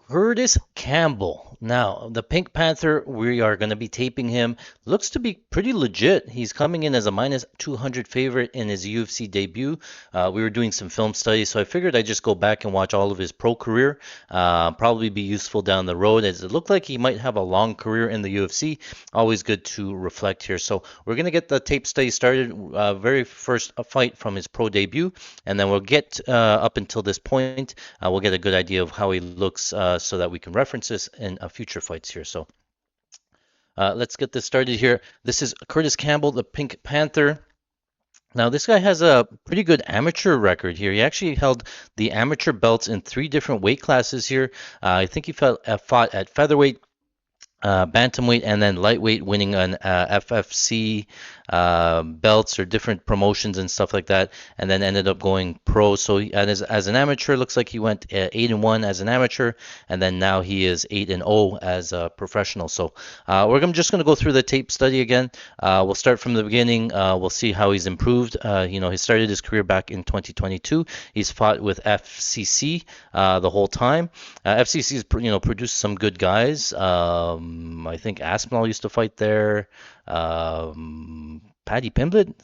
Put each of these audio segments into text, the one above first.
Kurtis Campbell. Now, the Pink Panther, we are going to be taping him. Looks to be pretty legit. He's coming in as a minus 200 favorite in his UFC debut. We were doing some film studies, so I figured I'd just go back and watch all of his pro career. Probably be useful down the road, as it looked like he might have a long career in the UFC. Always good to reflect here. So we're going to get the tape study started. Very first fight from his pro debut, and then we'll get up until this point. We'll get a good idea of how he looks so that we can reference this in future fights here. So let's get this started here. This is Kurtis Campbell, the Pink Panther. Now, this guy has a pretty good amateur record here. He actually held the amateur belts in 3 different weight classes here. I think he fought at featherweight, bantamweight, and then lightweight, winning on FFC belts or different promotions and stuff like that, and then ended up going pro. So as an amateur, looks like he went 8-1 as an amateur, and then now he is 8-0 as a professional. So we're just going to go through the tape study again. We'll start from the beginning. We'll see how he's improved. He started his career back in 2022. He's fought with FCC the whole time. FCC's produced some good guys. I think Aspinall used to fight there. Paddy Pimblett,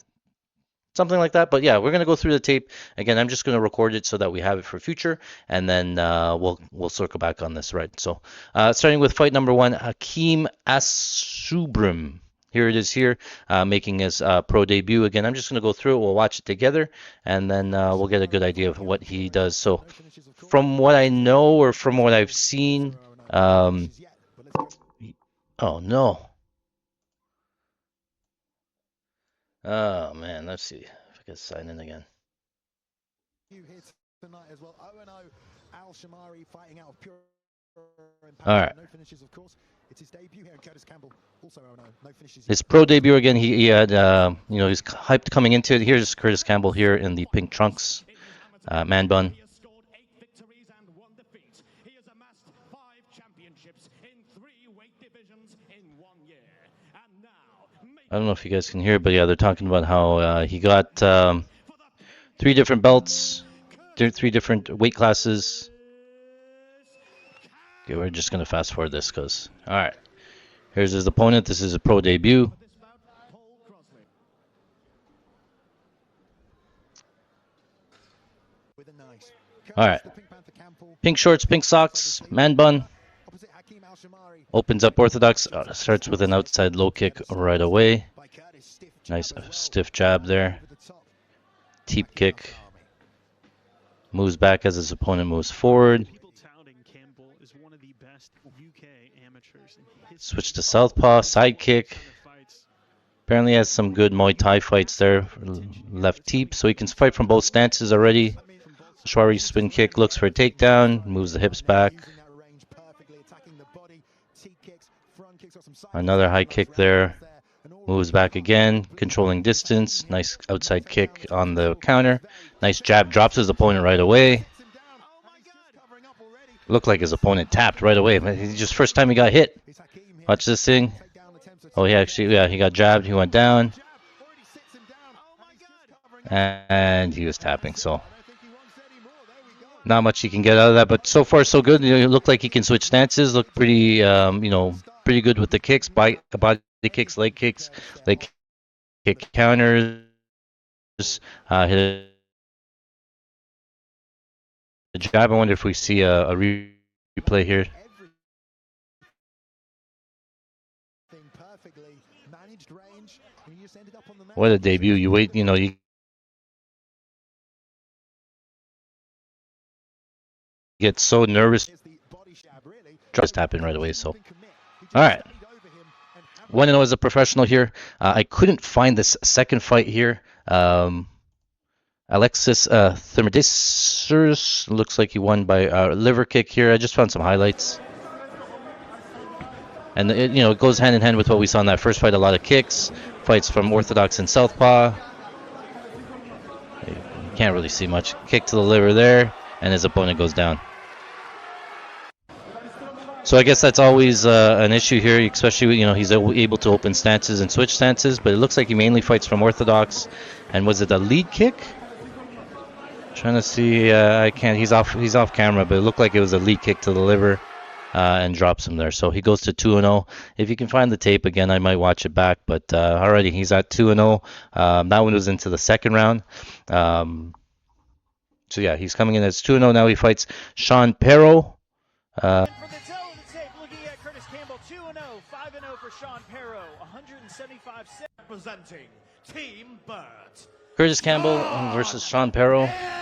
something like that. But yeah, we're gonna go through the tape again. I'm just gonna record it so that we have it for future, and then we'll circle back on this. Right. So starting with fight number 1, Hakeem Asubrim. Here it is here, making his pro debut. Again, I'm just going to go through it. We'll watch it together, and then we'll get a good idea of what he does. So from what I know or from what I've seen, oh no. Oh man, let's see if I can sign in again. All right. His pro debut again. He had he's hyped coming into it. Here's Kurtis Campbell here in the pink trunks, man bun. I don't know if you guys can hear, but yeah, they're talking about how he got 3 different belts, 3 different weight classes. Okay, we're just gonna fast forward this because all right. Here's his opponent. This is a pro debut. All right. Pink shorts, pink socks, man bun. Opens up orthodox. Starts with an outside low kick right away. Nice stiff jab there. Teep kick. Moves back as his opponent moves forward. Switch to southpaw, side kick. Apparently has some good Muay Thai fights there. Left teep, so he can fight from both stances already. Shwari spin kick, looks for a takedown, moves the hips back. Another high kick there. Moves back again, controlling distance. Nice outside kick on the counter. Nice jab, drops his opponent right away. Looked like his opponent tapped right away. But just first time he got hit. Watch this thing. Oh, he got jabbed. He went down. And he was tapping, so not much he can get out of that. But so far, so good. It looked like he can switch stances. Looked pretty, pretty good with the kicks, body kicks, leg kick counters. Hit a jab. I wonder if we see a replay here. What a debut. You wait, you get so nervous. Just happened right away, so. All right. 1-0 as a professional here. I couldn't find this second fight here. Alexis Thermidisers looks like he won by a liver kick here. I just found some highlights. And it goes hand in hand with what we saw in that first fight. A lot of kicks, fights from orthodox and southpaw. You can't really see much. Kick to the liver there, and his opponent goes down. So I guess that's always an issue here, especially he's able to open stances and switch stances. But it looks like he mainly fights from orthodox. And was it a lead kick? Trying to see. I can't. He's off camera, but it looked like it was a lead kick to the liver. and drops him there. So he goes to 2-0. If you can find the tape again, I might watch it back. But already he's at 2-0. That one was into the second round. So yeah, he's coming in as 2-0 now. He fights Sean Perro. And for the tail of the tape, looking at Kurtis Campbell, 2-0, 5-0 for Sean Perro, 175 representing Team Bert. Kurtis Campbell versus Sean Perro. Academy.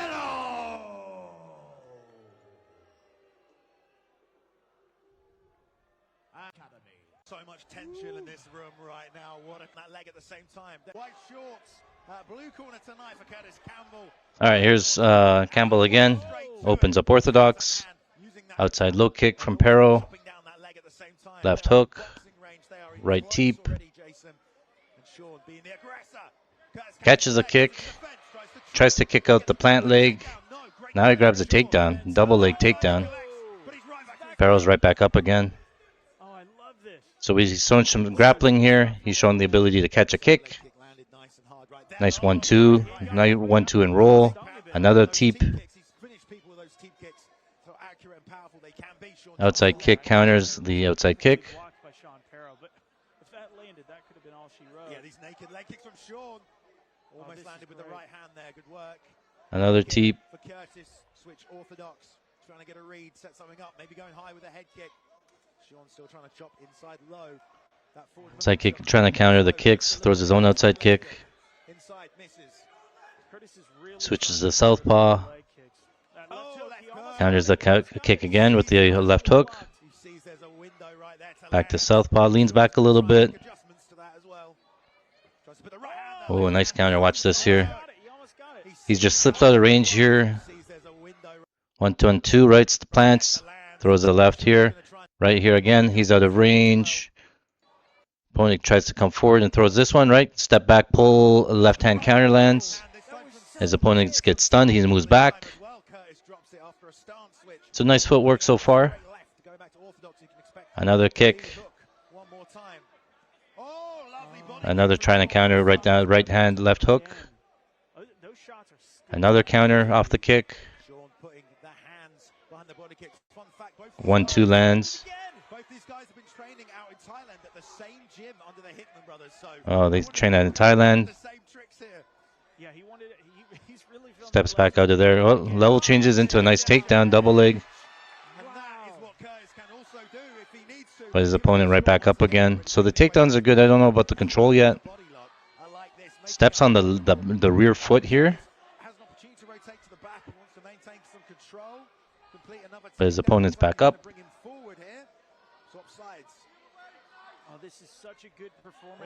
So much tension in this room right now. What if that leg at the same time? White shorts, blue corner tonight for Kurtis Campbell. All right, here's Campbell again. Opens up orthodox. Outside low kick from Perro. Left hook. Right teep. Catches a kick. Tries to kick out the plant leg. Now he grabs a takedown. Double leg takedown. Perro's right back up again. So he's showing some grappling here. He's showing the ability to catch a kick. Nice 1-2. Nice 1-2 and roll. Another teep. Outside kick counters the outside kick. Another teep. Switch orthodox. Trying to get a read, set something up, maybe going high with a head kick. Sean still trying to chop inside low. Outside kick, trying to counter the kicks. Throws his own outside kick. Inside misses. Switches to southpaw. Counters the kick again with the left hook. Back to southpaw. Leans back a little bit. Oh, a nice counter. Watch this here. He just slips out of range here. 1-2, rights the plants. Throws the left here. Right here again. He's out of range. Opponent tries to come forward and throws this one, right? Step back, pull, left hand counter lands. His opponent gets stunned. He moves back. So nice footwork so far. Another kick. Another trying to counter right now, right hand, left hook. Another counter off the kick. 1-2 lands. Oh, they train out in Thailand. Steps back out of there. Oh, level changes into a nice takedown, double leg. But his opponent right back up again. So the takedowns are good. I don't know about the control yet. Steps on the rear foot here. But his opponent's back up.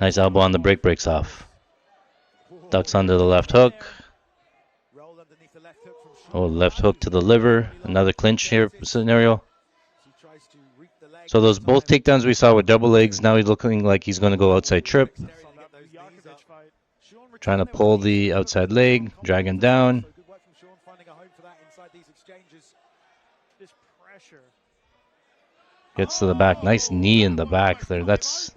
Nice elbow on the break, breaks off. Ducks under the left hook. Oh, left hook to the liver. Another clinch here scenario. So those both takedowns we saw were double legs. Now he's looking like he's going to go outside trip. Trying to pull the outside leg, drag him down. Gets to the back. Nice knee in the back there. That's...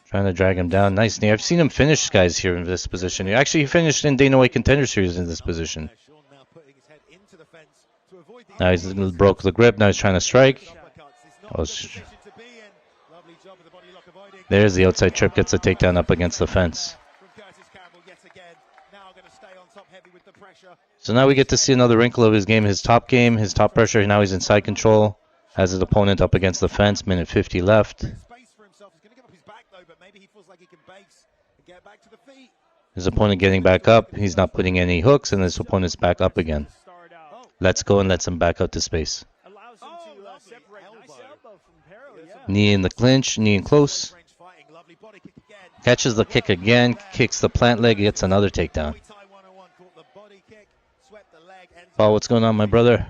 Trying to drag him down. Nice knee. I've seen him finish guys here in this position. Actually, he finished in Dana White Contender Series in this position. Now he's broke the grip. Now he's trying to strike. There's the outside trip. Gets a takedown up against the fence. So now we get to see another wrinkle of his game. His top pressure. Now he's in side control. Has his opponent up against the fence. Minute 50 left. His opponent getting back up. He's not putting any hooks, and his opponent's back up again. Lets go and lets him back out to space. Knee in the clinch, knee in close. Catches the kick again, kicks the plant leg, gets another takedown. Paul, what's going on, my brother?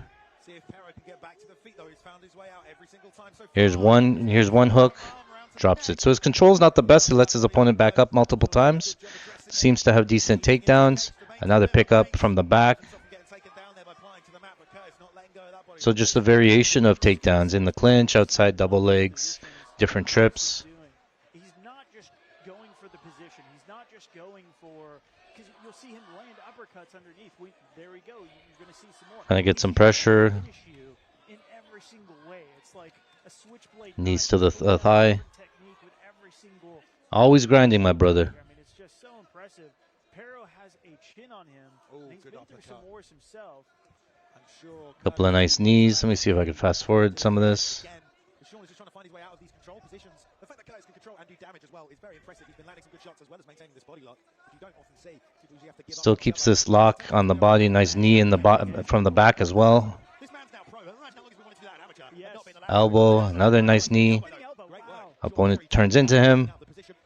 Here's one hook, drops it. So his control's not the best. He lets his opponent back up multiple times. Seems to have decent takedowns. Another pickup from the back. So just a variation of takedowns in the clinch, outside double legs, different trips. He's not just going for the position. He's not just going for because you'll see him land uppercuts underneath. There we go. You're going to see some more. Trying to get some pressure. Finish you in every single way. It's like a switchblade. Knees to the thigh. Technique with every single. Always grinding, my brother. I mean, it's just so impressive. Perro has a chin on him. He's been through some wars himself. Couple of nice knees. Let me see if I can fast forward some of this. Sean is just trying to find his way out of these control positions. The fact that Kurtis can control and do damage as well is very impressive. He's been landing some good shots as well as maintaining this body lock. If you don't often see, people usually have to give Still keeps this lock on the body. Nice knee in the from the back as well. This man's now pro. Imagine how long he's been wanting to do that at amateur. Yes. Not been allowed. Elbow, another nice knee. Opponent turns into him.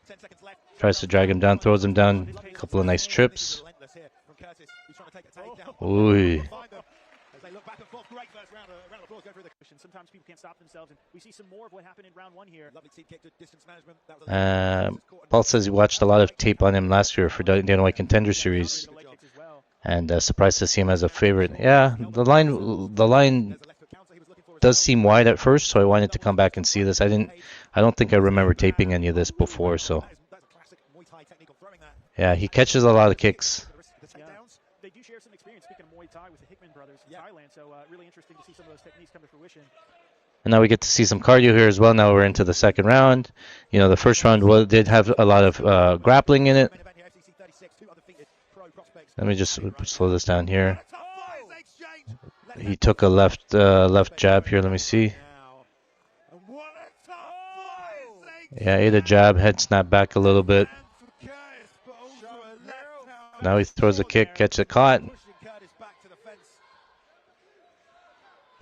10 seconds left. Tries to drag him down, throws him down. A couple of nice trips. Relentless here from Kurtis. He's trying to take a takedown. Ooh. As they look back and forth, great first round. Round of applause go through the Sometimes people can't stop themselves, and we see some more of what happened in round 1 here. lovely team kick to distance management. That was Paul says he watched a lot of tape on him last year for Dana White Contender Series, and surprised to see him as a favorite. Yeah, the line does seem wide at first, so I wanted to come back and see this. I don't think I remember taping any of this before, so that's a classic Muay Thai technique of throwing that. yeah, he catches a lot of kicks. The takedowns. They do share some experience, speaking of Muay Thai, with the Hickman brothers in Thailand, so really interesting to see some of those techniques come to fruition. And now we get to see some cardio here as well. Now we're into the second round. You know, the first round did have a lot of grappling in it. Main event here, FCC 36, 2 undefeated pro prospects. Let me just slow this down here. Tough fighters exchange. He took a left jab here. Let me see. Now, and what a tough fighters exchange. Yeah, ate a jab, head snapped back a little bit. For Kurtis, but also a left hand. Now he throws a kick, gets it caught. Pushing Kurtis back to the fence.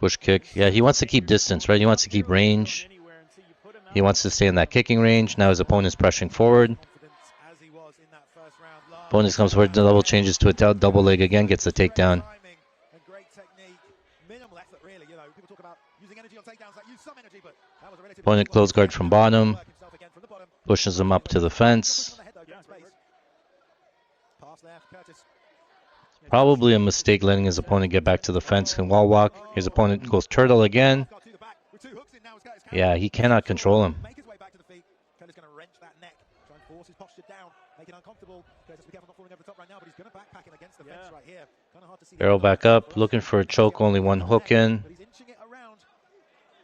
Push kick. Yeah, he wants to keep distance, right? He wants to keep range. He wants to stay in that kicking range. Now his opponent's pressing forward. Confidence as he was in that first round. Last Opponent comes forward, the double changes to a double leg again, gets the takedown. timing and great technique. Minimal effort, really. You know, people talk about using energy on takedowns. Like use some energy, but that was a relatively Opponent close guard from bottom, work himself again from the bottom. pushes him up to the fence. On the head, though, good space. Pass there for Kurtis. Probably a mistake letting his opponent get back to the fence and wall walk. His opponent goes turtle again. Got to the back with 2 hooks in now. Is Kurtis Campbell. Yeah, he cannot control him. Make his way back to the feet. Kurtis going to wrench that neck. Try and force his posture down. Make it uncomfortable. Kurtis, be careful not falling over the top right now, but he's going to backpack him against the fence right here. Kind of hard to see. Barrel back up, looking for a choke, only one hook in. But he's inching it around.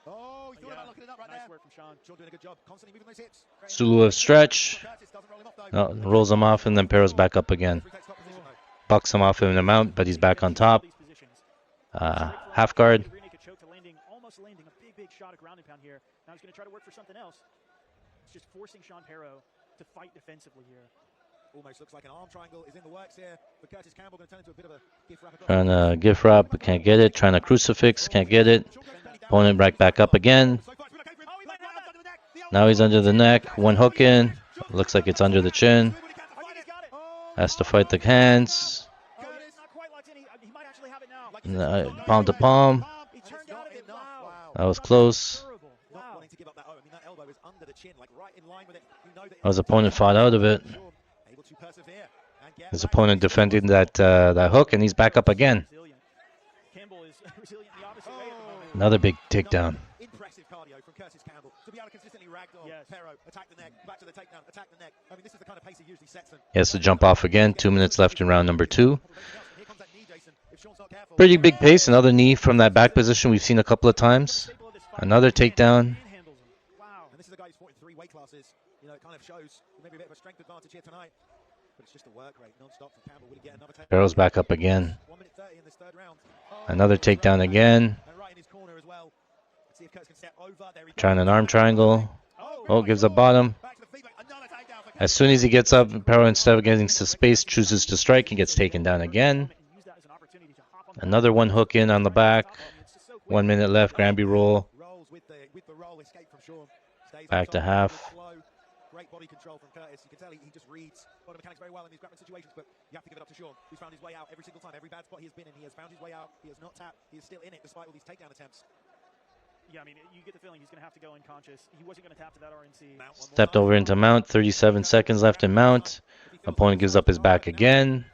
Oh, he thought about looking it up right Nice there. work from Sean. Sean doing a good job. Constantly moving those hips. Sulu of stretch. Kurtis doesn't roll him off though. No, rolls him off, and then Perro's back up again. Referee takes top position though. Bucks him off in the mount, but he's back on top. Half guard. Almost landing a big shot of ground and pound here. Now he's going to try to work for something else. It's just forcing Sean Perro to fight defensively here. Almost looks like an arm triangle is in the works here. But Kurtis Campbell going to turn into a bit of a gift wrap. Trying to gift wrap, but can't get it. Trying to crucifix, can't get it. Opponent right back up again. Now he's under the neck. One hook in. Looks like it's under the chin. Has to fight the hands. Palm to palm. That was close. Not wanting to give up that. I mean, that elbow is under the chin, like right in line with it. You know that His opponent fought out of it. able to persevere and get His opponent defending that hook, and he's back up again. Campbell is resilient the opposite way at the moment. Another big takedown. impressive cardio from Kurtis Campbell to be able to consistently ragdoll Perro, attack the neck, back to the takedown, attack the neck. I mean, this is the kind of pace he usually sets them. He has to jump off again. 2 minutes left in round number 2. Here comes that knee, Jason. If Sean's not careful. Pretty big pace. Another knee from that back position we've seen a couple of times. Another takedown. Wow. And this is a guy who's fought in 3 weight classes. You know, it kind of shows maybe a bit of a strength advantage here tonight. But it's just a work rate non-stop from Campbell. Will he get another takedown? Barrel's back up again. 1 minute 30 in this third round. Another takedown again. And right in his corner as well. Let's see if Kurtis can step over. There he goes. Trying an arm triangle. Oh, gives a bottom. Back to the feet. Another takedown for As soon as he gets up, Perro, instead of getting to space, chooses to strike and gets taken down again. Another one hook in on the back. 1 minute left. Granby roll. rolls with the roll. Escape from Sean. Stays Back on to top, half. good flow. Great body control from Kurtis. You can tell he just reads body mechanics very well in these grappling situations, but you have to give it up to Sean, who's found his way out every single time. Every bad spot he has been in, he has found his way out. He has not tapped. He is still in it despite all these takedown attempts. Yeah, I mean, you get the feeling he's going to have to go unconscious. He wasn't going to tap to that RNC. Mount one more Stepped time. over into mount. 37 seconds left in mount. Opponent gives up his back again.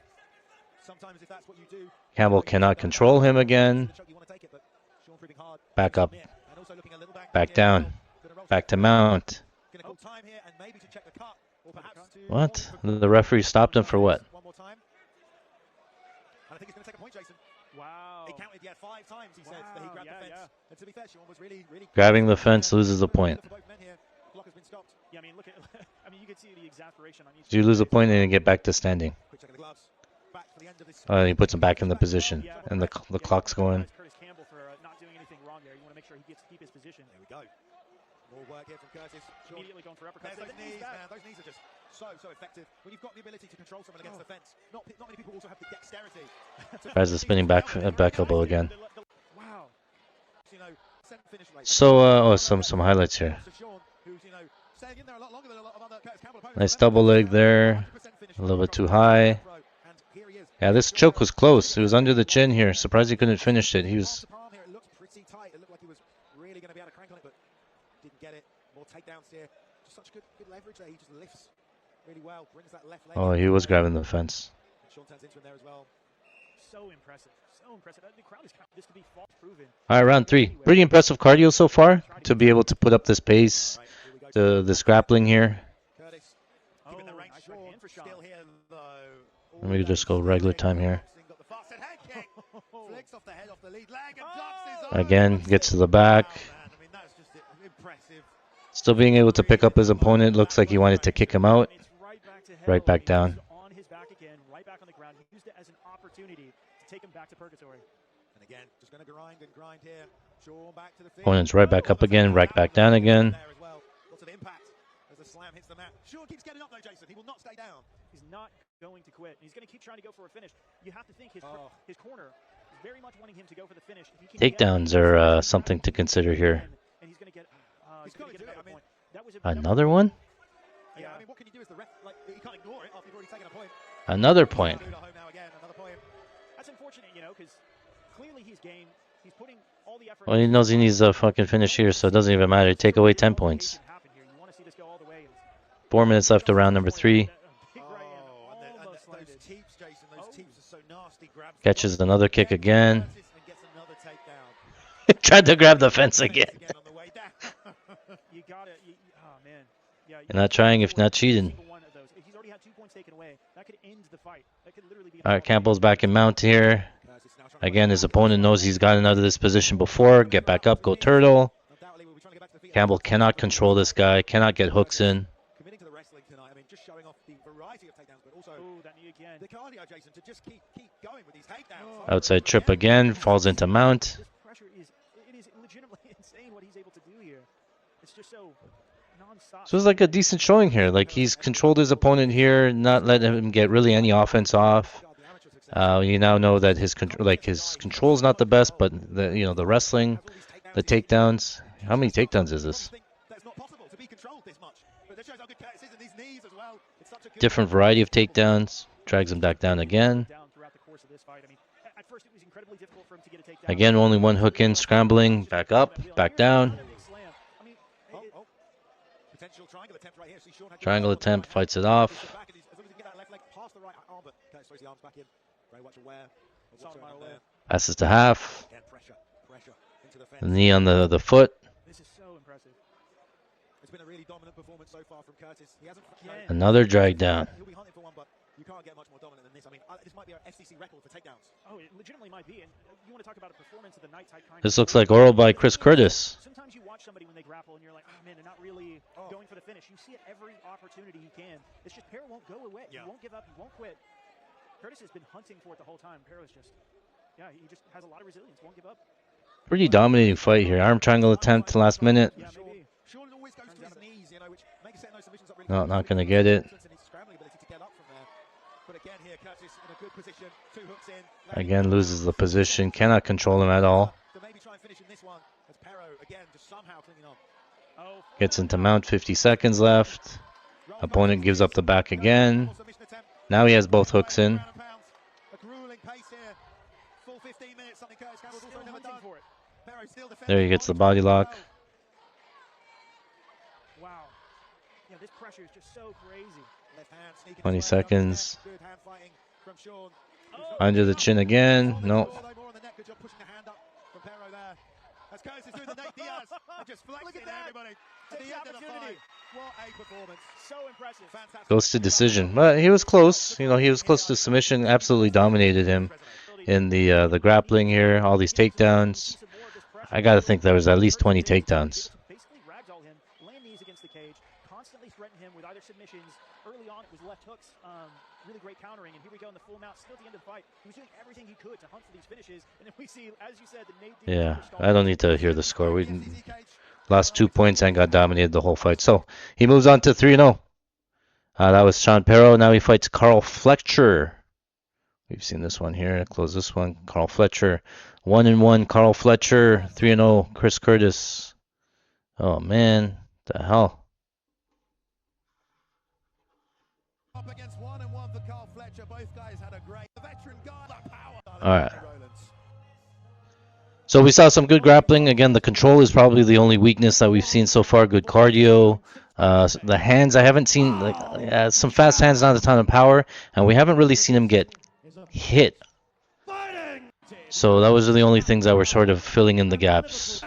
Sometimes if that's what you do, Campbell cannot control him again. the choke, you want to take it, but Sean proving hard. Back up. And also looking a little Back here. down. Gonna roll Back to mount. Gonna call time here and maybe to check the cut or perhaps to What? The referee stopped him for what? One more time. 5 times he said that he grabbed the fence. Yeah. And to be fair, Sean was really Grabbing the fence loses a point. for both men here. Clock has been stopped. Yeah, I mean, look at, I mean, you can see the exasperation on each. You lose a point and you get back to standing. Quick check of the gloves. Back for the end of this. He puts him back in the position, and the clock's going. Curtis Campbell for not doing anything wrong there. You want to make sure he gets to keep his position. There we go. More work here from Kurtis. Sean, Immediately going for uppercuts. there's those knees, man. Those knees are just so effective. When you've got the ability to control someone against the fence, not many people also have the dexterity. Tries the spinning back elbow again. Wow. You know, finish rate. So, some highlights here. So Sean, who's, you know, staying in there a lot longer than a lot of other Kurtis Campbell opponents. Nice double leg there. A little bit too high. Yeah, this choke was close. It was under the chin here. Surprised he couldn't finish it. He was. It looked pretty tight. It looked like he was really going to be able to crank on it, but didn't get it. More takedowns here. Just such good leverage there. He just lifts really well. Brings that left leg. Oh, he was grabbing the fence. And Sean turns into him there as well. So impressive. So impressive. The crowd is this could be false proven. All right, round 3. Pretty impressive cardio so far to be able to put up this pace. This grappling here. Kurtis, keeping the range nice right hand for Sean. still here though. Let me just go regular time here. Got the fast head kick. Flicks off the head off the lead leg and ducks his own. Again, gets to the back. Oh, man, I mean, that's just impressive. Still being able to pick up his opponent. Looks like he wanted to kick him out. It's right back to Right back He down. was on his back again, right back on the ground. He used it as an opportunity to take him back to purgatory. And again, just going to grind here. Sean back to the field. Opponent's right back up again, right back down again. There as well. Lots of impact as the slam hits the mat. Sean keeps getting up though, Jason. He will not stay down. He's not going to quit. He's going to keep trying to go for a finish. You have to think his corner is very much wanting him to go for the finish. If he can Takedowns get are something to consider here. and he's going to get He's got to do it. I mean, point. That was Another one? yeah, I mean, what can you do as the ref? Like, you can't ignore it after you've already taken a point. Another point. Home now again, another point. That's unfortunate, you know, because clearly he's gained. He's putting all the effort. Well, he knows he needs a fucking finish here, so it doesn't even matter. Take away 10 points. 4 minutes left to round number 3. Those teeps, Jason, those teeps are so nasty. Grabs Catches another kick again. and gets another takedown. Tried to grab the fence again. Again on the way down. You got it. Oh man. Yeah. You're not trying if not cheating. One of those. He's already had 2 points taken away. That could end the fight. That could literally be. All right, Campbell's back in mount here. Again, his opponent knows he's gotten out of this position before. Get back up, go turtle. Undoubtedly, we'll be trying to get back to the feet. Campbell cannot control this guy, cannot get hooks in. Committing to the wrestling tonight. I mean, just showing off the variety of takedowns, but also That knee again. the cardio, Jason, to just keep going with these takedowns. Outside trip again, falls into mount. This pressure is legitimately insane what he's able to do here. It's just so non-stop. So it's like a decent showing here. Like he's controlled his opponent here, not letting him get really any offense off. You now know that his control is not the best, but the wrestling, the takedowns. How many takedowns is this? That's not possible to be controlled this much. But that shows how good Kurtis is in these knees as well. It's such a good Different variety of takedowns. Drags him back down again. Down throughout the course of this fight. I mean, at first it was incredibly difficult for him to get a takedown. Again, only one hook in, scrambling, back up, back down. I mean, potential triangle attempt right here. See Sean had Triangle attempt, fights it off. as long as he can get that left leg past the right arm, but Kurtis throws the arms back in. Very much aware of what's going on there. Passes to half. Again, pressure into the fence. The knee on the foot. this is so impressive. It's been a really dominant performance so far from Kurtis. He hasn't. Another drag down. He'll be hunting for one, but you can't get much more dominant than this. I mean, this might be an FCC record for takedowns. Oh, it legitimately might be. And you want to talk about a performance of the night type kind. This looks like oral by Chris Kurtis. Sometimes you watch somebody when they grapple and you're like, oh man, they're not really going for the finish. You see it every opportunity he can. It's just Perro won't go away. Yeah. He won't give up. He won't quit. Curtis has been hunting for it the whole time. Perro is just, he just has a lot of resilience. Won't give up. Pretty dominating fight here. Arm triangle attempt last minute. Yeah, maybe. Sean always goes to his knees, which makes setting those submissions up really No, difficult. not gonna get it. And his scrambling ability to get up from there. But again here, Kurtis in a good position. 2 hooks in. Again, loses the position. Cannot control him at all. To maybe try and finish in this one as Perro again just somehow clinging on. Gets into mount, 50 seconds left. Opponent gives up the back again. Submission attempt. Now he has both hooks in. Ground and pound. A grueling pace here. Full 15 minutes, something Kurtis Campbell's also never done. For it. Perro still defending. There he gets the body lock. Wow. Yeah, this pressure is just so crazy. Left hand sneaking 20 his way up there. seconds. Good hand fighting from Sean. Under the chin again. No. More on the neck. Good job pushing the hand up from Perro there. As Kurtis is doing the Nate Diaz and just flexing everybody to the end of the fight. What a performance. So impressive. Fantastic. Goes to decision. But he was close. He was close to submission. Absolutely dominated him. in the grappling here. All these takedowns. I gotta think there was at least 20 takedowns. Basically ragdoll him, land knees against the cage, constantly threaten him with either submissions. Early on, it was left hooks, really great countering, and here we go in the full mount. Still at the end of the fight, he was doing everything he could to hunt for these finishes, and then we see, as you said, the Nate. Yeah, I don't need to hear the score. We lost 2 points and got dominated the whole fight. So he moves on to 3-0. That was Sean Perro. Now he fights Carl Fletcher. We've seen this one here. Close this one. Carl Fletcher. 1-1. Carl Fletcher. 3-0. Chris Curtis. Oh man, the hell. Up against 1-1 for Carl Fletcher. Both guys had a great veteran guy. All right. So we saw some good grappling. Again, the control is probably the only weakness that we've seen so far. Good cardio. The hands, I haven't seen some fast hands, not a ton of power, and we haven't really seen him get hit. So that was the only things that were sort of filling in the gaps.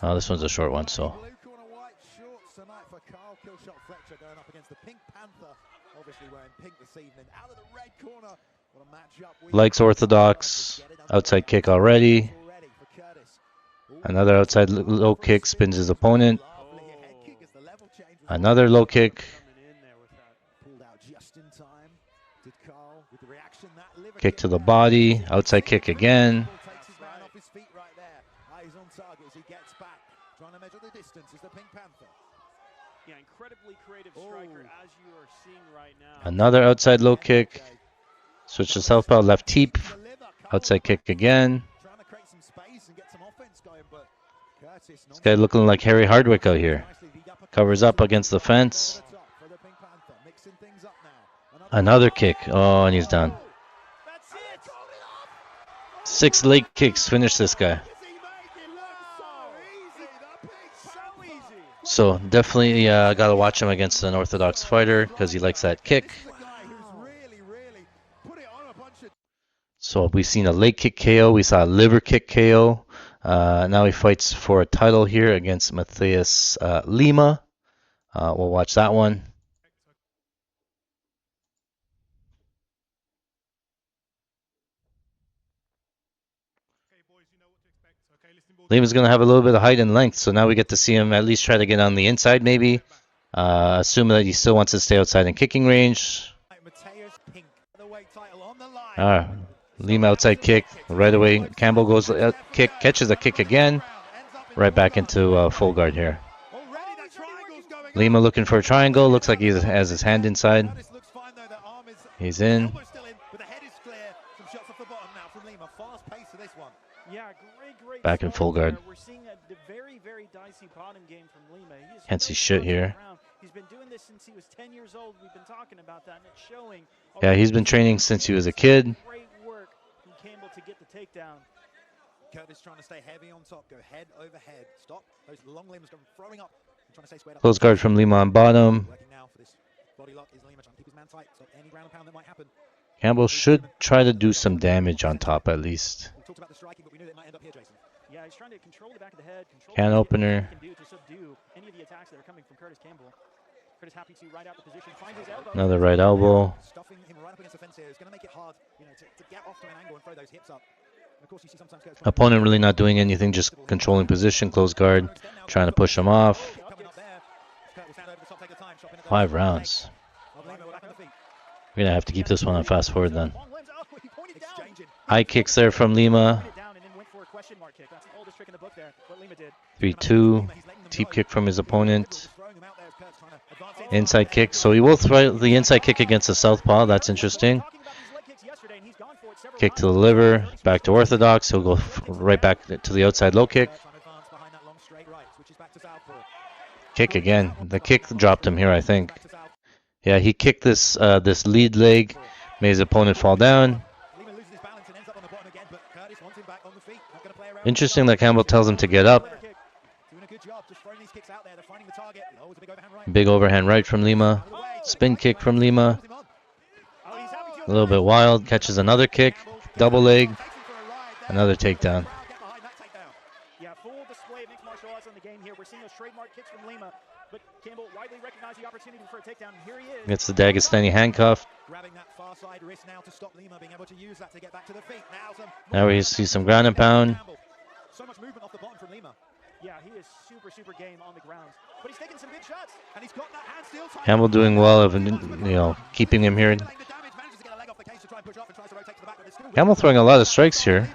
Oh, this one's a short one, so. Likes orthodox. Outside kick already. Another outside low kick spins his opponent. Another low kick. Kick to the body. Outside kick again. Another outside low kick. Switch to southpaw, left teep. Outside kick again. This guy looking like Harry Hardwick out here. Covers up against the fence. Another kick. Oh, and he's done. 6 leg kicks finish this guy. So definitely got to watch him against an orthodox fighter because he likes that kick. So we've seen a leg kick KO. We saw a liver kick KO. Now he fights for a title here against Matthias Lima. We'll watch that one. Lima's going to have a little bit of height and length, so now we get to see him at least try to get on the inside maybe. Assume that he still wants to stay outside in kicking range. Lima outside kick right away. Campbell goes kick, catches a kick again. Right back into full guard here. Lima looking for a triangle. Looks like he has his hand inside. He's in. Back in full guard. Can't see shit here. He's been doing this since he was 10 years old. We've been talking about that, and it's showing. Yeah, he's been training since he was a kid. Great work from Campbell to get the takedown. Curtis trying to stay heavy on top, go head over head. Stop those long limbs going throwing up. Trying to stay squared up. Close guard from Lima on bottom. Working now for this body lock is Lima trying to keep his man tight. So any ground pound that might happen. Campbell should try to do some damage on top at least. We talked about the striking, but we knew it might end up here, Jason. Yeah, he's trying to control the back of the head. Can opener. Can do to subdue any of the attacks that are coming from Kurtis Campbell. Curtis happy to ride out the position, find his elbow. Another right elbow. Stuffing him right up against the fence here is going to make it hard, to get off to an angle and throw those hips up. And of course, you see sometimes opponent really not doing anything, just controlling position, close guard, trying to push him off. 5 rounds. We're going to have to keep this one on fast forward then. High kicks there from Lima. 3-2. Teep kick from his opponent. Inside kick. So he will throw the inside kick against the southpaw. That's interesting. Kick to the liver. Back to orthodox. He'll go right back to the outside low kick. Kick again. The kick dropped him here, I think. Yeah, he kicked this this lead leg. Made his opponent fall down. Interesting that Campbell tells him to get up. Big overhand right from Lima. Spin kick from Lima. A little bit wild. Catches another kick. Double leg. Another takedown. Yeah, full display of mixed martial arts on the game here. We're seeing those trademark kicks from Lima. But Campbell widely recognized the opportunity for a takedown, and here he is. Gets the Dagestani handcuff. Grabbing that far side wrist now to stop Lima being able to use that to get back to the feet. Now we see some ground and pound. So much movement off the bottom from Lima. Yeah, he is super game on the ground. But he's taking some good shots. And he's got that hand still tight. Campbell doing well of, keeping him here. Campbell throwing a lot of strikes here.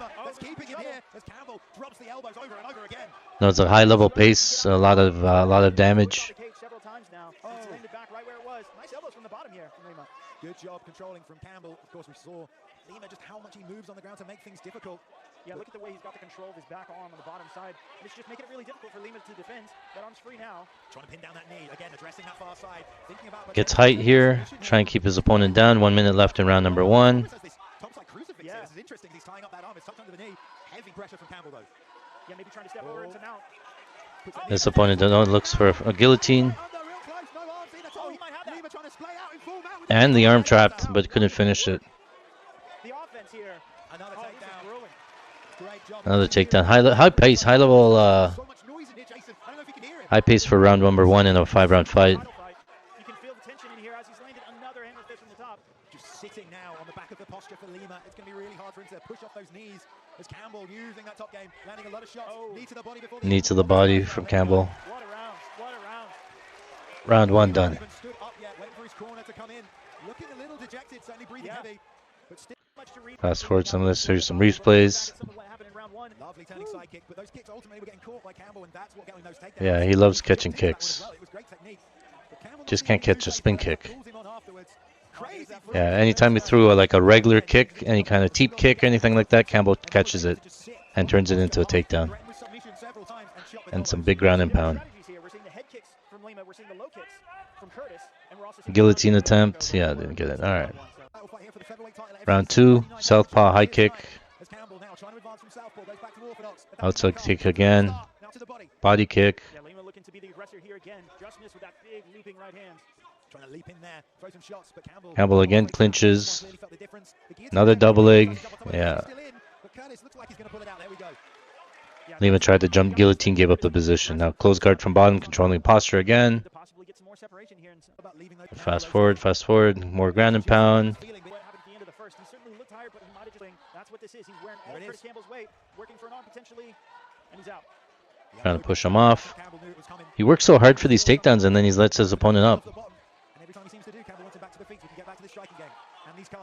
No, it's a high level pace, a lot of damage. Several times now. He's landed back right where it was. Nice elbows from the bottom here from Lima. Good job controlling from Campbell. Of course, we saw Lima just how much he moves on the ground to make things difficult. Yeah, look at the way he's got the control of his back arm on the bottom side. And it's just making it really difficult for Lima to defend. That arm's free now. Trying to pin down that knee. Again, addressing that far side. Thinking about Gets height here. Try and keep his opponent down. 1 minute left in round number 1. Topside crucifix. Yeah. This is interesting. He's tying up that arm. It's tucked under the knee. Heavy pressure from Campbell, though. Yeah, maybe trying to step over into mount. This opponent looks for a guillotine. And the arm trapped, but couldn't finish it. Another takedown. High pace, high level, high pace for round number 1 in a 5-round fight. You can feel the tension in here as he's landed another hammer fist from the top. Just sitting now on the back of the posture for Lima. It's going to be really hard for him to push off those knees. As Campbell using that top game, landing a lot of shots. Knee to the body before knee to the body from Campbell. What a round. What a round. Round 1 done. Stood up yet, waiting for his corner to come in. Looking a little dejected, certainly breathing heavy. But still much to read. Fast forward some of this. Here's some replays. Lovely turning side kick, but those kicks ultimately were getting caught by Campbell, and that's what got him those takedowns. Yeah, he loves catching kicks. Just can't catch a spin kick. Yeah, anytime he threw like a regular kick, any kind of teep kick or anything like that, Campbell catches it and turns it into a takedown. And some big ground and pound. Guillotine attempt. Yeah, didn't get it. All right. Round 2, southpaw high kick. Outside kick again. Body kick. Campbell again clinches. Another double leg. Yeah. Lima tried to jump guillotine, gave up the position. Now close guard from bottom, controlling posture again. Fast forward. More ground and pound. Trying to push him off. He works so hard for these takedowns and then he lets his opponent up.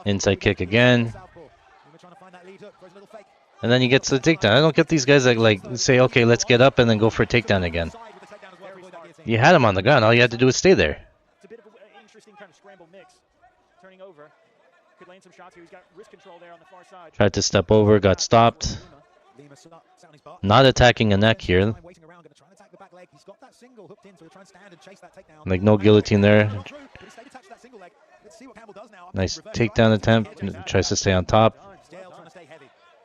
Inside kick again. And then he gets the takedown. I don't get these guys that like say, okay, let's get up and then go for a takedown again. You had him on the ground. All you had to do was stay there. It's a bit of an interesting kind of scramble mix. Turning over. Could land some shots here. He's got wrist control there on the far side. Tried to step over, got stopped. Not attacking a neck here. Like no guillotine there. Nice takedown attempt. Tries to stay on top.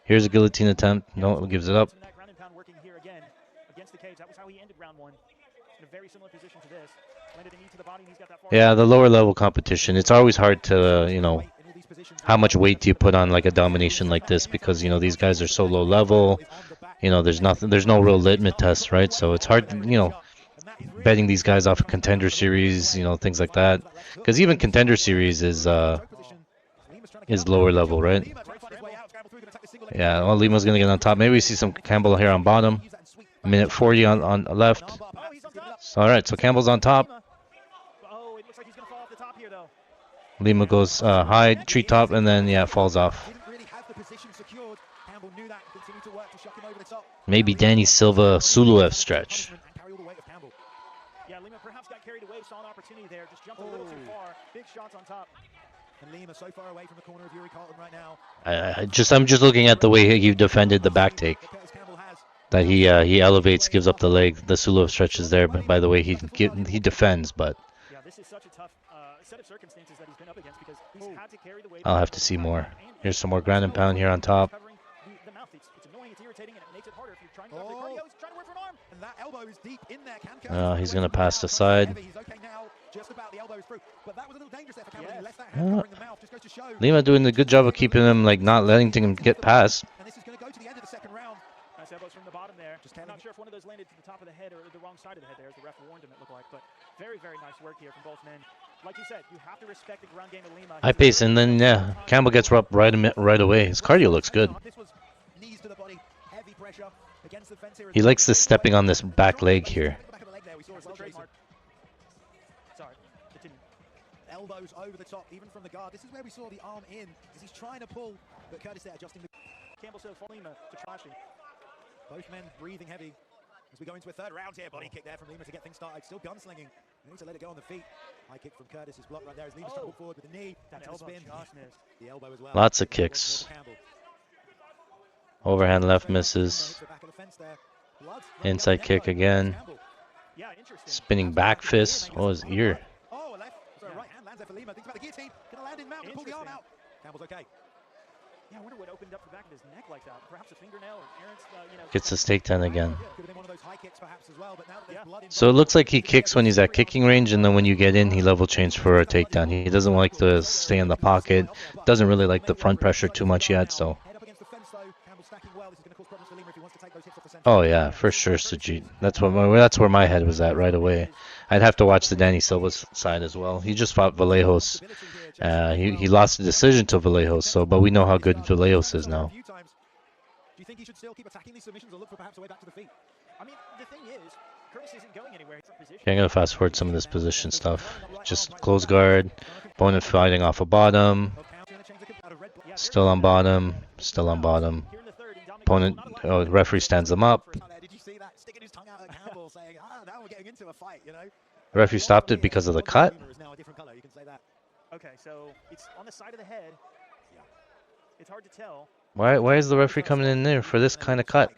Here's a guillotine attempt. No, gives it up. Yeah, the lower level competition. It's always hard to, how much weight do you put on like a domination like this, because these guys are so low level. There's no real litmus test, right? So it's hard, betting these guys off a Contender Series, things like that. Because even Contender Series is lower level, right? Yeah, well, Lima's gonna get on top. Maybe we see some Campbell here on bottom. Minute 40 on left. All right, so Campbell's on top. Lima goes high, treetop, and then falls off. Maybe Danny Silva Suluev stretch. Yeah, Lima perhaps got carried away, saw an opportunity there, just jumped a little too far. Big shots on top. And Lima so far away from the corner of Yuri Carlton right now. I'm just looking at the way he defended the back take. That he elevates, gives up the leg. The Suluev stretch is there, but by the way he defends, but yeah, this is such a tough set of circumstances that he's been up against, because he's had to carry the weight. I'll have to see more. Here's some more ground and pound here on top. He's going to pass the side. Lima doing a good job of keeping him, not letting him get past. Nice elbows from the bottom there. I'm not sure if one of those landed to the top of the head or the wrong side of the head there, as the ref warned him, it looked like. But Very, very nice work here from both men. Like you said, you have to respect the ground game of Lima. High pace, and then yeah, Campbell gets up right away. His cardio looks good. This was knees to the body, heavy pressure against the fence here. He likes this stepping on this back leg here. Back of the leg there, we saw as well, Jason. Sorry, continue. Elbows over the top, even from the guard. This is where we saw the arm in, as he's trying to pull, but Kurtis there adjusting the... Campbell says for Lima to Trashy. Both men breathing heavy as we go into a third round here. Body kick there from Lima to get things started. Still gunslinging. They need to let it go on the feet. High kick from Kurtis is blocked right there as Lima's trying to walk forward with the knee. That Into the elbow spin. just missed. The elbow as well. Lots of kicks. Overhand left misses. Inside kick again. Yeah, interesting. Spinning back fist. Oh, his ear. Oh, a left. Sorry, right hand lands there for Lima. Thinks about the guillotine. Gonna land in mount and pull the arm out. Campbell's okay. Yeah, I wonder what opened up the back of his neck like that. Perhaps a fingernail or Aaron's, Gets his takedown again. Could have been one of those high kicks perhaps as well, but now that there's blood So it looks like he kicks when he's at kicking range, and then when you get in, he level changes for a takedown. He doesn't like to stay in the pocket. Doesn't really like the front pressure too much yet, so. Head up against the fence though. Campbell stacking well. This is going to cause problems for Lima if he wants to take those hits off the center. Oh yeah, for sure, Sujit. That's where my head was at right away. I'd have to watch the Danny Silva's side as well. He just fought Vallejos. He lost the decision to Vallejos, so but we know how good Vallejos is now. Do you think he should still keep attacking these submissions or look for perhaps a way back to the feet? I mean, the thing is, Kurtis isn't going anywhere. He's in position. Okay, I'm gonna fast forward some of this position stuff. Just close guard. Opponent fighting off a bottom. Still on bottom. Still on bottom. Opponent, referee stands him up. Did you see that? Sticking his tongue out at Campbell saying, now we're getting into a fight, you know? The referee stopped it because of the cut. Okay, so it's on the side of the head. It's hard to tell. Why is the referee coming in there for this kind of cut?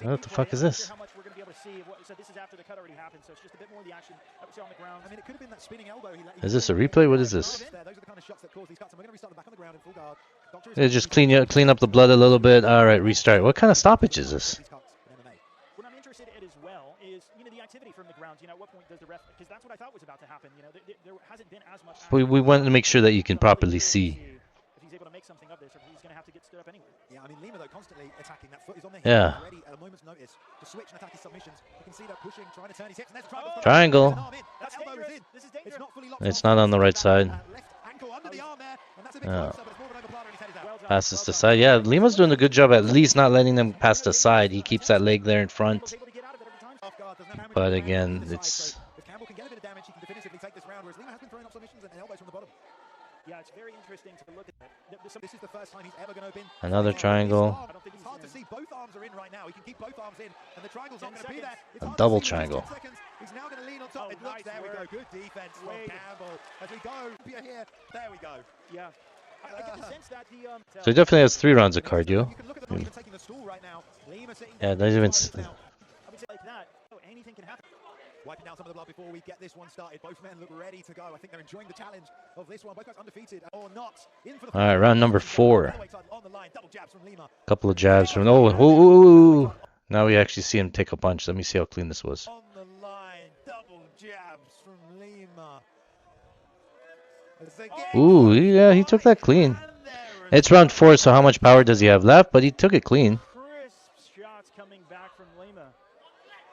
What the fuck is this? How much we're going to be able to see. So this is after the cut already happened, so it's just a bit more of the action that we saw on the ground. I mean, it could have been that spinning elbow. Is this a replay? What is this? Those are the kind of shots that cause these cuts. And we're going to restart them back on the ground in full guard. They just clean up the blood a little bit. All right, restart. What kind of stoppage is this? What I'm interested in as well is, the activity from the ground. At what point does the ref? Because that's what I thought was about to happen. There hasn't been as much. We wanted to make sure that you can properly see. If he's able to make something of this, or he's going to have to get stood up anyway. Yeah, I mean, Lima though constantly attacking. That foot is on the hip. Yeah. Ready at a moment's notice to switch and attack his submissions. You can see that pushing, trying to turn his hips, and there's a Triangle. That elbow is in. This is dangerous. It's not fully locked. It's not on the right side. Left ankle under the arm there, and that's a bit closer, but it's more than over Plata, and his head is out. Passes to side. Yeah, Lima's doing a good job at least not letting them pass the side. He keeps that leg there in front. But again, it's... If Campbell can get a bit of damage, he can definitively take this round, whereas Lima has been throwing up submissions and elbows from the bottom. Yeah, it's very interesting to look at that. This is the first time he's ever going to open. Another triangle. It's hard to see. Both arms are in right now. He can keep both arms in, and the triangle's not going to be there. It's A double triangle. He's now going to lean on top. It looks, there we go. Good defense from Campbell. As we go here, there we go. Yeah. I get the sense that the So he definitely has 3 rounds of cardio. You can look at the taking the stool right now. Lima sitting Yeah, down. not even... I would say like that. Oh, anything can happen. Wiping down some of the blood before we get this one started. Both men look ready to go. I think they're enjoying the challenge of this one. Both guys undefeated or not. In for the All right, round number 4. on the line. Double jabs from Lima. Couple of jabs from... Oh, now we actually see him take a punch. Let me see how clean this was. On the line. Double jabs from Lima. Ooh, yeah, he took that clean. It's round 4, so how much power does he have left? But he took it clean. Crisp shots coming back from Lima.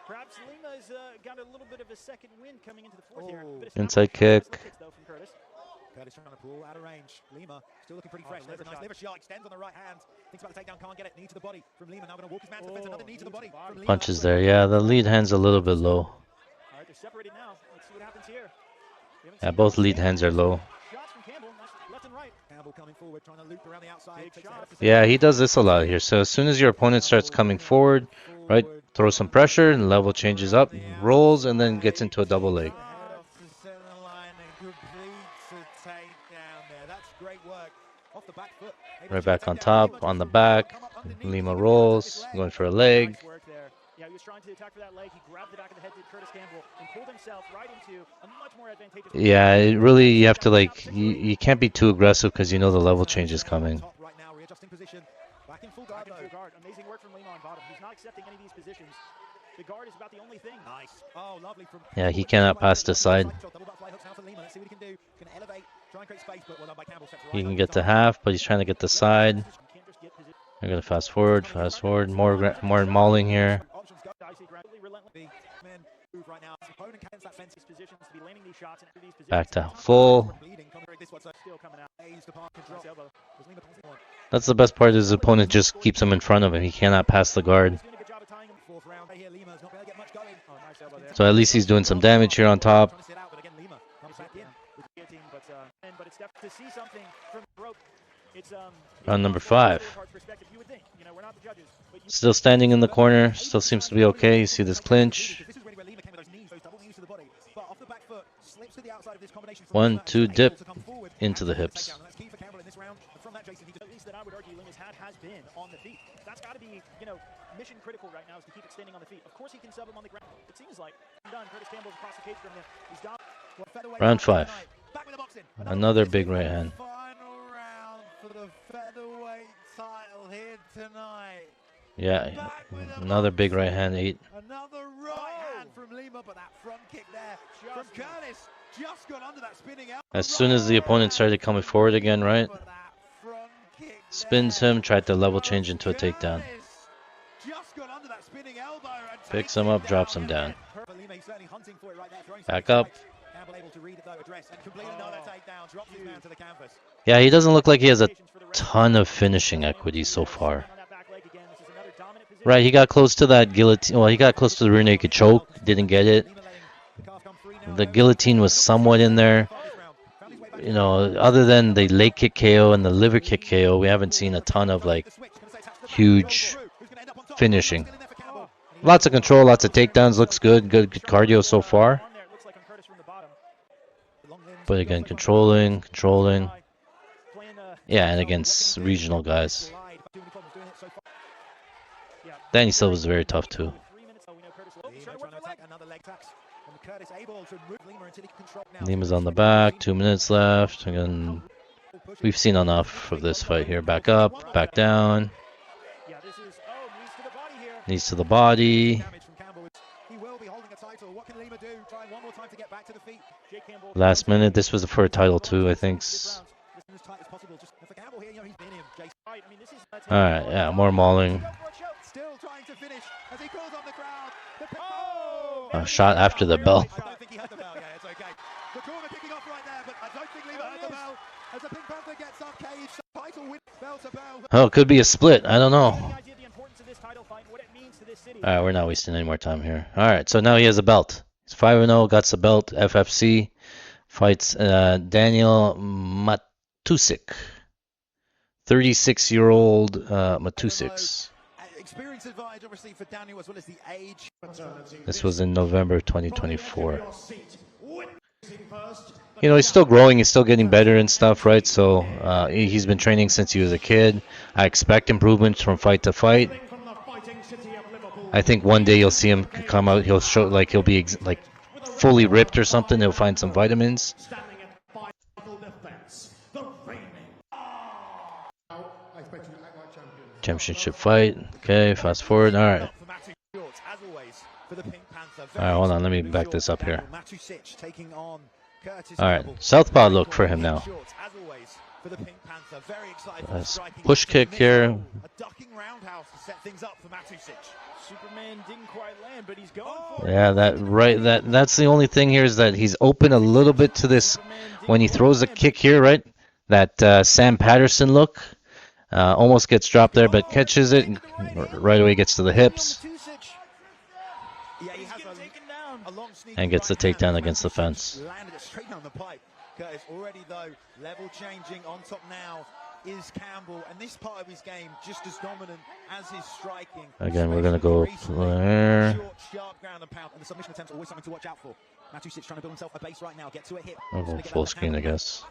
Perhaps Lima's got a little bit of a second wind coming into the fourth here. Inside kick. Kurtis trying to pull out of range. Lima still looking pretty fresh. There's a nice liver shot. Extends on the right hand. Thinks about the takedown. Can't get it. Knee to the body from Lima. Now going to walk his man to the fence. Another knee to the body from Lima. Punches there. Yeah, the lead hand's a little bit low. All right, they're separated now. Let's see what happens here. Yeah, both lead hands are low. Shots from Campbell, left and right. Campbell coming forward, trying to loop around the outside. Yeah, he does this a lot here. So as soon as your opponent starts coming forward, right, throw some pressure and level changes up, rolls, and then gets into a double leg. Right back on top, on the back. Lima rolls, going for a leg. Yeah, he was trying to attack for that leg. He grabbed the back of the head to Kurtis Campbell and pulled himself right into a much more advantageous... Yeah, it really, you have to like, you can't be too aggressive because you know the level change is coming. Right now, readjusting position. Back in full guard. Amazing work from Lima on bottom. He's not accepting any of these positions. The guard is about the only thing. Nice. Oh, lovely from... Yeah, he cannot pass the side. He can get to half, but he's trying to get the side. I'm gonna fast forward, more mauling here. right now. His opponent against that fence positions to be landing these shots and these positions. Back to full. Still coming out. That's the best part. His opponent just keeps him in front of him. He cannot pass the guard. So at least he's doing some damage here on top. Round number 5. Still standing in the corner. Still seems to be okay. You see this clinch. 1, 2, dip into the hips. That's got to be, mission critical right now is to keep it standing on the feet. Of course, he can sub him on the ground. It seems like done. Kurtis Campbell's across the cage from him. He's down. Round 5. Another big right hand. Final round for the featherweight title here tonight. Yeah, another big right hand. 8. Another right hand from Lima, but that front kick there from Kurtis just got under that spinning elbow. As soon as the opponent started coming forward again, right? Spins him, tried to level change into a takedown. Picks him up, drops him down. Back up. Yeah, he doesn't look like he has a ton of finishing equity so far. Right, he got close to that guillotine. Well, he got close to the rear naked choke. Didn't get it. The guillotine was somewhat in there. Other than the leg kick KO and the liver kick KO, we haven't seen a ton of huge finishing. Lots of control, lots of takedowns. Looks good. Good cardio so far. But again, controlling. Yeah, and against regional guys. Danny Silva's very tough too. Lima's on the back. 2 minutes left. Again, we've seen enough of this fight here. Back up, back down. Knees to the body. Last minute. This was for a title too, I think. Alright, yeah, more mauling. A shot after the bell. Oh, it could be a split. I don't know. Alright, we're not wasting any more time here. Alright, so now he has a belt. He's 5-0, got the belt, FFC. Fights Daniel Matusik. 36-year-old Matusik. Experience advised, obviously, for Daniel as well as the age. This was in November 2024. He's still growing, he's still getting better and stuff, right? So he's been training since he was a kid. I expect improvements from fight to fight. I think one day you'll see him come out. He'll show he'll be fully ripped or something. He'll find some vitamins. Championship fight. Okay, fast forward. All right. All right, hold on. Let me back this up here. All right, southpaw look for him now. Push kick here. Yeah, that's the only thing here is that he's open a little bit to this when he throws a kick here, right? That Sam Patterson look. Almost gets dropped there, but catches it. Right away gets to the hips. And gets the takedown against the fence. Kurtis already, though, level changing on top now is Campbell, and this part of his game just as dominant as his striking. Again, we're going to go there. Short, sharp ground and pound, and the submission attempts are always something to watch out for. Matusik trying to build himself a base right now, get to a hit. I'll go full screen, I guess.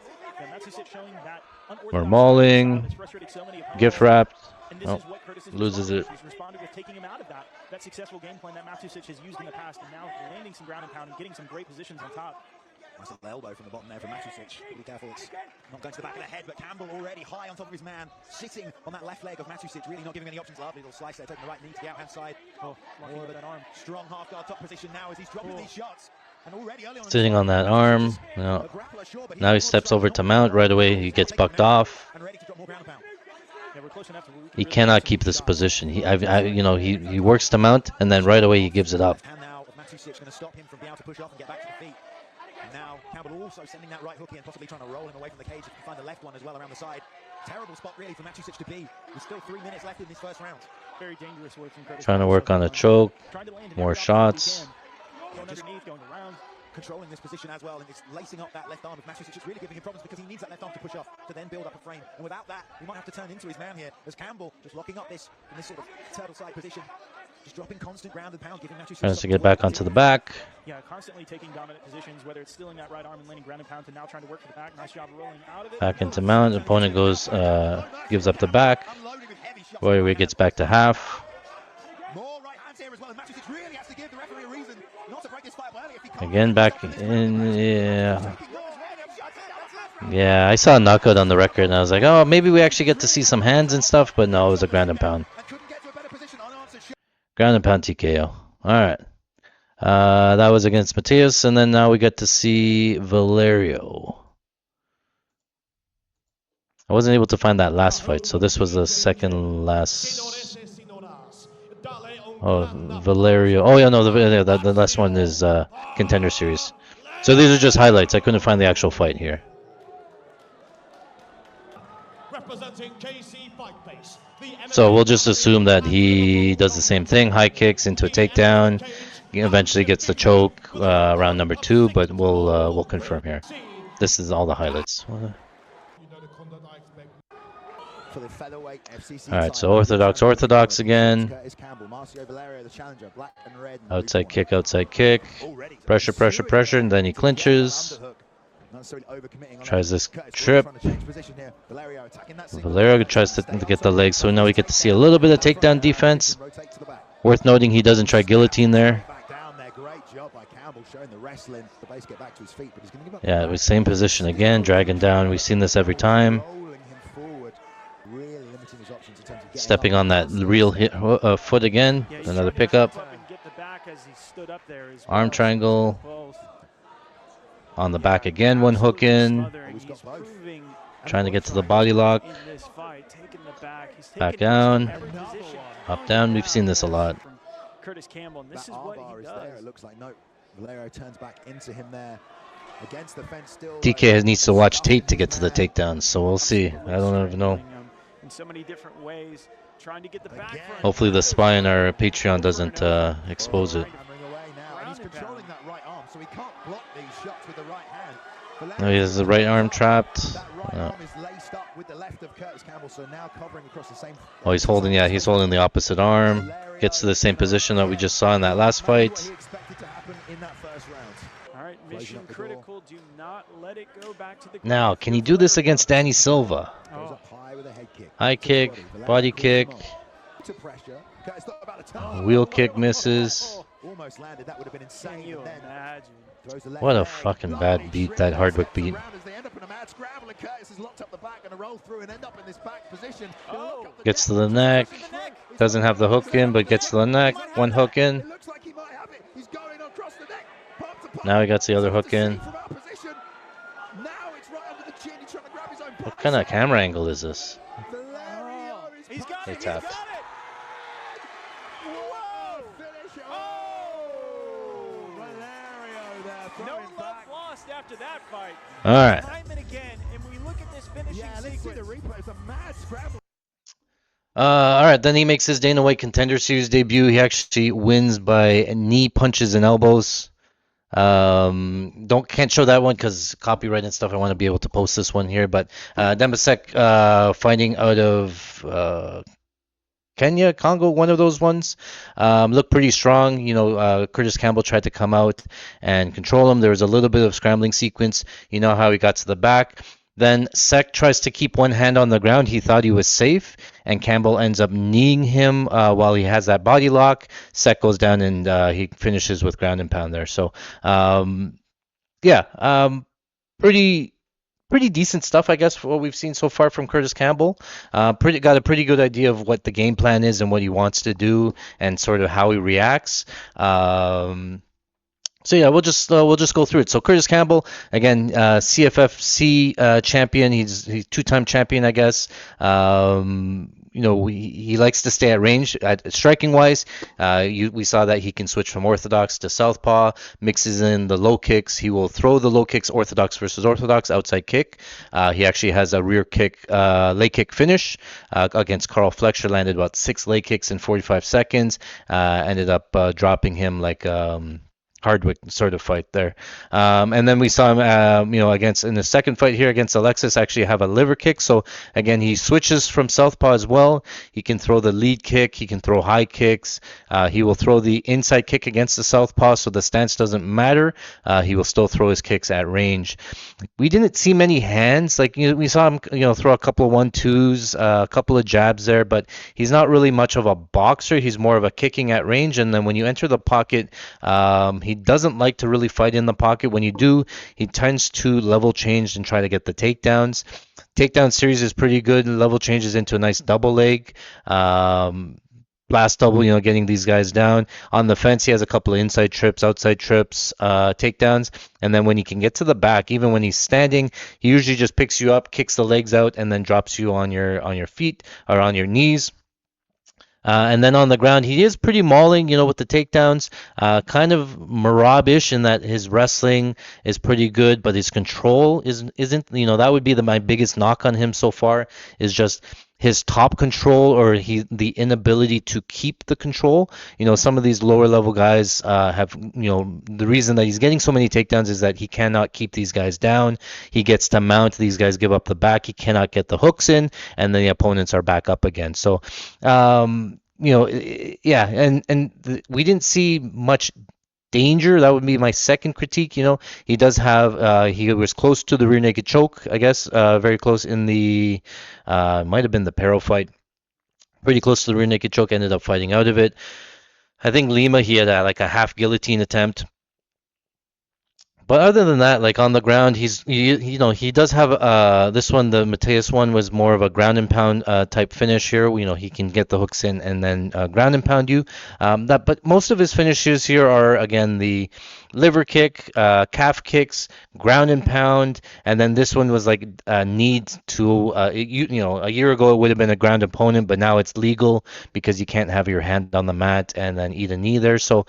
We're mauling, gift wrapped. Oh, loses it. That successful game plan that Matusik has used in the past, and now landing some ground and pound and getting some great positions on top. Nice little elbow from the bottom there from Matusik. Be careful, it's not going to the back of the head, but Campbell already high on top of his man, sitting on that left leg of Matusik, really not giving any options. Lovely little slice there, taking the right knee to the outhand side. That arm. Strong half guard top position now as he's dropping these shots. And already early on sitting on that arm. Now he steps over to mount. Right away he gets bucked off. He cannot keep this position. He works to mount and then right away he gives it up. Matusic going to stop him from being able to push off and get back to the feet. And now Campbell also sending that right hook in, possibly trying to roll him away from the cage if he can find the left one as well around the side. Terrible spot really for Matusic to be. There's still 3 minutes left in this first round. Very dangerous work from Kurtis. Trying to work on a choke, more shots. Going underneath, going around. Controlling this position as well, and it's lacing up that left arm of Matusic. It's really giving him problems because he needs that left arm to push off to then build up a frame. And without that, he might have to turn into his man here as Campbell just locking up this in this sort of turtle side position. Just dropping constant ground and pound, giving Matusic Tries to get back onto the back. Yeah, constantly taking dominant positions, whether it's stealing that right arm and landing ground and pound to now trying to work for the back. Nice job rolling out of it. Back into mount. Opponent goes, gives up the back. Warrior gets back to half. More right hands here as well, and Matusic really has to give the referee a reason not to break this fight early if he can't. Again, back in. Yeah. Yeah, I saw a knockout on the record, and I was like, oh, maybe we actually get to see some hands and stuff, but no, it was a ground and pound. Ground and pound TKO. Alright. That was against Mateus, and then now we get to see Valerio. I wasn't able to find that last fight, so this was the second last. Oh, Valerio. Oh, yeah, no, the last one is Contender Series. So these are just highlights. I couldn't find the actual fight here. So we'll just assume that he does the same thing, high kicks into a takedown, eventually gets the choke round number 2, but we'll confirm here. This is all the highlights. Alright, so orthodox again. Outside kick. Pressure, and then he clinches. Tries this trip. Valerio tries to get the legs, so now we get to see a little bit of takedown defense. Worth noting, he doesn't try guillotine there. Yeah, it was same position again, dragging down. We've seen this every time. Stepping on that real foot again. Another pickup. Arm triangle. On the back again, one hook in. Trying to get to the body lock. Back down. Up, down. We've seen this a lot. Kurtis Campbell, and this is what he does. It looks like no. Valerio turns back into him there. Against the fence still. DK needs to watch tape to get to the takedowns, so we'll see. I don't even know. In so many different ways, trying to get the back. Hopefully the spy on our Patreon doesn't expose it. No, he has the right arm trapped. No. Oh, he's holding the opposite arm. Gets to the same position that we just saw in that last fight. Mission critical. Do not let it go back to the. Now, can he do this against Danny Silva? High kick, body kick. Wheel kick misses. What a fucking bad beat, that Hardwick beat. Gets to the neck. Doesn't have the hook in, but gets to the neck. One hook in. Now he gets the other hook in. What kind of camera angle is this? They tapped. All right. All right, then he makes his Dana White Contender Series debut. He actually wins by knee punches and elbows. Can't show that one because copyright and stuff. I want to be able to post this one here. But Dembasek fighting out of Kenya, Congo, one of those ones, looked pretty strong. You know, Kurtis Campbell tried to come out and control him. There was a little bit of scrambling sequence. You know how he got to the back. Then Sek tries to keep one hand on the ground. He thought he was safe, and Campbell ends up kneeing him while he has that body lock. Sek goes down, and he finishes with ground and pound there. So, pretty decent stuff, I guess, for what we've seen so far from Kurtis Campbell. Got a pretty good idea of what the game plan is and what he wants to do, and sort of how he reacts. So yeah, we'll just go through it. So Kurtis Campbell, again, CFFC champion. He's two-time champion, I guess. he likes to stay at range. Striking wise, we saw that he can switch from orthodox to southpaw, mixes in the low kicks. He will throw the low kicks, orthodox versus orthodox, outside kick. He actually has a rear kick, leg kick finish against Carl Fletcher. Landed about 6 leg kicks in 45 seconds. Ended up dropping him like Hardwick sort of fight there. And then we saw him, against in the second fight here against Alexis, actually have a liver kick. So again, he switches from southpaw as well. He can throw the lead kick. He can throw high kicks. He will throw the inside kick against the southpaw, so the stance doesn't matter. He will still throw his kicks at range. We didn't see many hands. Like we saw him, throw a couple of 1-2s, a couple of jabs there, but he's not really much of a boxer. He's more of a kicking at range. And then when you enter the pocket, he doesn't like to really fight in the pocket. When you do, he tends to level change and try to get the takedowns. Takedown series is pretty good. Level changes into a nice double leg. Last double, getting these guys down. On the fence, he has a couple of inside trips, outside trips, takedowns. And then when he can get to the back, even when he's standing, he usually just picks you up, kicks the legs out, and then drops you on your feet or on your knees. And then on the ground, he is pretty mauling, with the takedowns. Kind of Marab-ish in that his wrestling is pretty good, but his control isn't. That would be my biggest knock on him so far, is just his top control, or the inability to keep the control. Some of these lower level guys have, the reason that he's getting so many takedowns is that he cannot keep these guys down. He gets to mount, these guys give up the back, he cannot get the hooks in, and then the opponents are back up again. So, yeah, and we didn't see much danger. That would be my second critique. He does have, he was close to the rear naked choke, I guess, very close in the, might have been the Perro fight. Pretty close to the rear naked choke, ended up fighting out of it. I think Lima, he had like a half guillotine attempt. But other than that, like on the ground, he does have this one, the Mateus one was more of a ground and pound type finish here. He can get the hooks in and then ground and pound you. But most of his finishes here are again the liver kick, calf kicks, ground and pound, and then this one was like need to a year ago it would have been a ground opponent, but now it's legal because you can't have your hand on the mat and then eat a knee there. So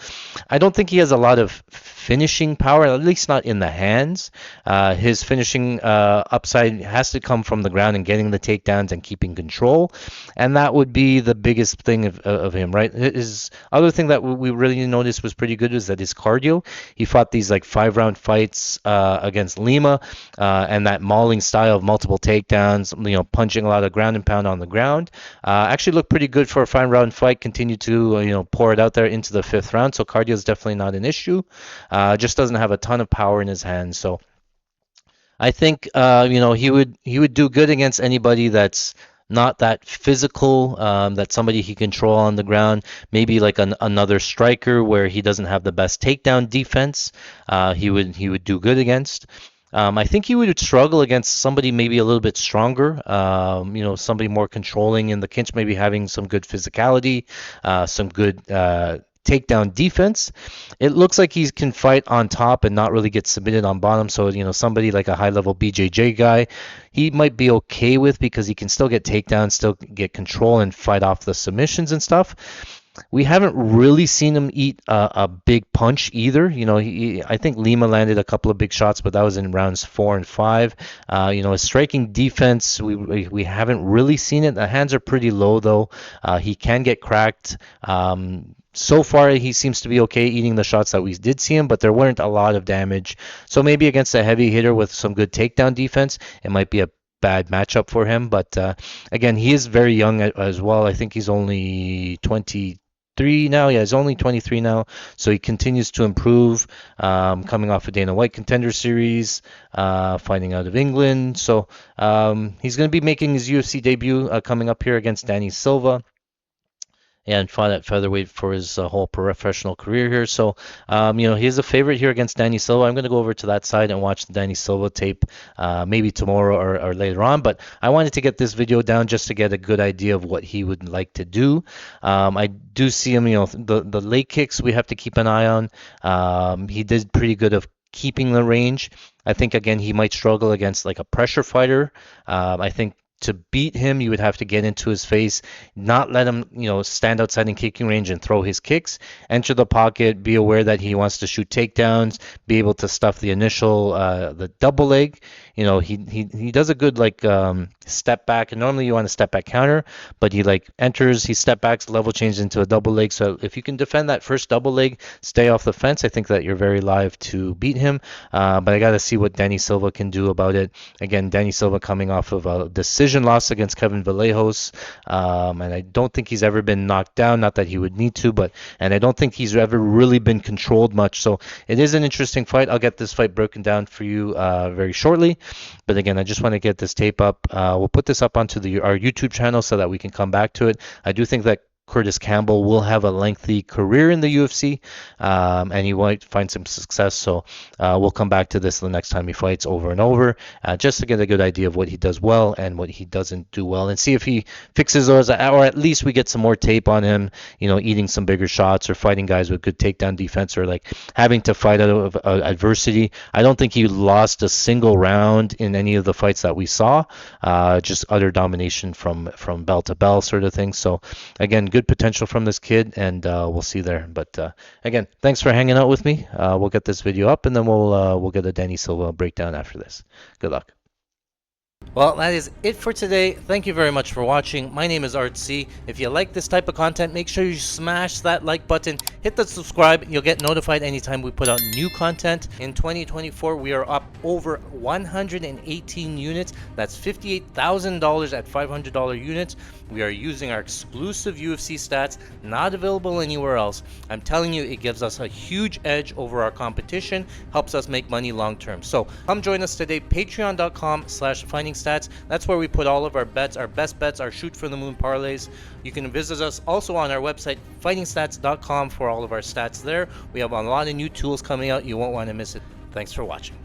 I don't think he has a lot of finishing power, at least not in the hands. His finishing upside has to come from the ground and getting the takedowns and keeping control, and that would be the biggest thing of him, right? His other thing that we really noticed was pretty good was that his cardio. He fought these like 5-round fights against Lima, and that mauling style of multiple takedowns, punching a lot of ground and pound on the ground. Actually looked pretty good for a 5-round fight. Continued to pour it out there into the 5th round. So cardio is definitely not an issue. Just doesn't have a ton of power in his hands. So I think he would do good against anybody that's not that physical, that somebody he control on the ground. Maybe like another striker where he doesn't have the best takedown defense. He would do good against. I think he would struggle against somebody maybe a little bit stronger, somebody more controlling in the clinch, maybe having some good physicality, some good takedown defense. It looks like he can fight on top and not really get submitted on bottom. So, somebody like a high-level BJJ guy, he might be okay with, because he can still get takedowns, still get control and fight off the submissions and stuff. We haven't really seen him eat a big punch either. I think Lima landed a couple of big shots, but that was in rounds 4 and 5. His striking defense, we haven't really seen it. The hands are pretty low, though. He can get cracked. So far, he seems to be okay eating the shots that we did see him, but there weren't a lot of damage. So maybe against a heavy hitter with some good takedown defense, it might be a bad matchup for him. But again, he is very young as well. I think he's only 23 now. Yeah, he's only 23 now. So he continues to improve, coming off a Dana White Contender Series, fighting out of England. So he's going to be making his UFC debut coming up here against Danny Silva. And fought at featherweight for his whole professional career here. So, he's a favorite here against Danny Silva. I'm going to go over to that side and watch the Danny Silva tape maybe tomorrow or later on. But I wanted to get this video down just to get a good idea of what he would like to do. I do see him, the leg kicks we have to keep an eye on. He did pretty good of keeping the range. I think, again, he might struggle against like a pressure fighter. I think to beat him, you would have to get into his face, not let him, stand outside in kicking range and throw his kicks. Enter the pocket, be aware that he wants to shoot takedowns, be able to stuff the initial, the double leg. He does a good step back, and normally you want to step back counter, but he enters, he step backs, level changes into a double leg. So if you can defend that first double leg, stay off the fence, I think that you're very live to beat him. But I got to see what Danny Silva can do about it. Again, Danny Silva coming off of a decision loss against Kevin Vallejos, and I don't think he's ever been knocked down, not that he would need to, and I don't think he's ever really been controlled much. So it is an interesting fight. I'll get this fight broken down for you very shortly. But again, I just want to get this tape up. We'll put this up onto our YouTube channel so that we can come back to it. I do think that Kurtis Campbell will have a lengthy career in the UFC, and he might find some success. So we'll come back to this the next time he fights over and over, just to get a good idea of what he does well and what he doesn't do well, and see if he fixes those, or at least we get some more tape on him, eating some bigger shots or fighting guys with good takedown defense, or having to fight out of adversity. I don't think he lost a single round in any of the fights that we saw, just utter domination from bell to bell sort of thing. So again, good potential from this kid, and we'll see there. But again, thanks for hanging out with me. We'll get this video up, and then we'll get a Danny Silva breakdown after this. Good luck. Well, that is it for today. Thank you very much for watching. My name is Art C. If you like this type of content, make sure you smash that like button, hit the subscribe. You'll get notified anytime we put out new content. In 2024, we are up over 118 units. That's $58,000 at $500 units. We are using our exclusive UFC stats, not available anywhere else. I'm telling you, it gives us a huge edge over our competition, helps us make money long term. So come join us today, patreon.com/fighting-stats. That's where we put all of our bets, our best bets, our shoot for the moon parlays. You can visit us also on our website, fighting-stats.com, for all of our stats there. We have a lot of new tools coming out. You won't want to miss it. Thanks for watching.